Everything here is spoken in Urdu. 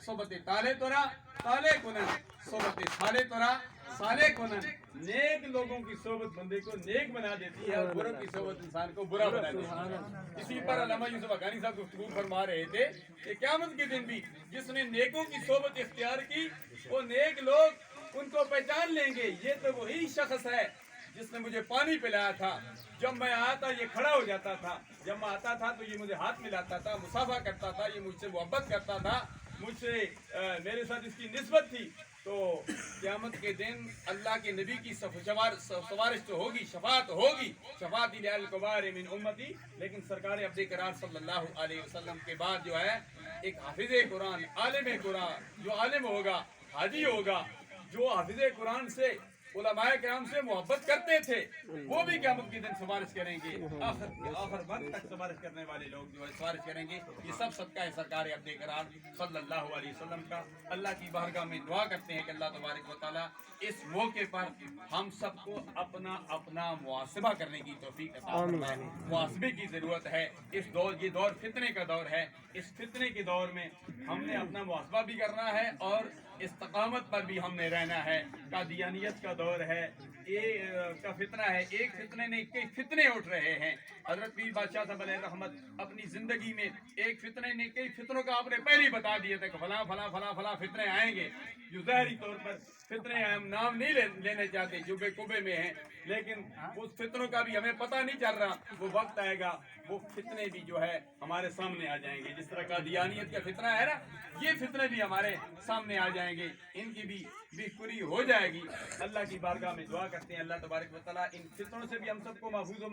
صحبت طالع کنن صحبت صالح کنن. نیک لوگوں کی صحبت بندے کو نیک بنا دیتی ہے اور بروں کی صحبت انسان کو برا بنا دیتی ہے. اسی پر علامہ یوسف حقانی صاحب گفتگو فرما رہے تھے کہ قیامت کے دن بھی جس نے نیکوں کی صحبت اختیار کی وہ نیک لوگ ان کو پہچان لیں گے. یہ تو وہی شخص ہے جس نے مجھے پانی پلایا تھا. جب میں آتا یہ کھڑا ہو جاتا تھا, جب میں آتا تھا تو یہ مجھے ہاتھ ملاتا تھا, مصافحہ کرتا تھا, یہ مجھ سے محبت کرتا تھا, مجھ سے میرے ساتھ اس کی نسبت تھی. تو قیامت کے دن اللہ کے نبی کی سفارش تو ہوگی, شفاعت ہوگی, شفاعت للکبار من امتی. لیکن سرکار عبد کرار صلی اللہ علیہ وسلم کے بعد جو ہے ایک حافظ قرآن, عالم قرآن, جو عالم ہوگا, حاجی ہوگا, جو حافظ قرآن سے علماء کرام سے محبت کرتے تھے, وہ بھی قیامت کے دن سفارش کریں گے. آخر وقت تک سفارش کرنے والے لوگ جو ہے سفارش کریں گے. یہ سب صدقہ ہے سرکار عبد کرام صلی اللہ علیہ وسلم کا. اللہ کی بارگاہ میں دعا کرتے ہیں کہ اللہ تبارک و تعالیٰ اس موقع پر ہم سب کو اپنا محاسبہ کرنے کی توفیق عطا فرمائے. محاسبے کی ضرورت ہے. یہ دور فتنے کا دور ہے. اس فتنے کے دور میں ہم نے اپنا محاسبہ بھی کرنا ہے اور استقامت پر بھی ہم نے رہنا ہے. قادیانیت کا دور ہے, کا فتنہ ہے. ایک فتنے نے کئی فتنے اٹھ رہے ہیں. حضرت پیر بادشاہ صاحب علیہ رحمت اپنی زندگی میں ایک فتنے نے کئی فتنوں کا آپ نے پہلے ہی بتا دیا تھا کہ فلاں فلاں فلاں فلاں فتنے آئیں گے. جو ظاہری طور پر فتنے ہیں, ہم نام نہیں لینے چاہتے, جبے کبے میں ہیں, لیکن اس فتنوں کا بھی ہمیں پتہ نہیں چل رہا. وہ وقت آئے گا, وہ فتنے بھی جو ہے ہمارے سامنے آ جائیں گے. جس طرح قادیانیت کا فتنہ ہے نا, یہ فتنے بھی ہمارے سامنے آ جائیں گے. ان کی بھی پوری ہو جائے گی. اللہ کی بارگاہ میں دعا کرتے ہیں اللہ تبارک و تعالیٰ ان فتنوں سے بھی ہم سب کو محفوظ و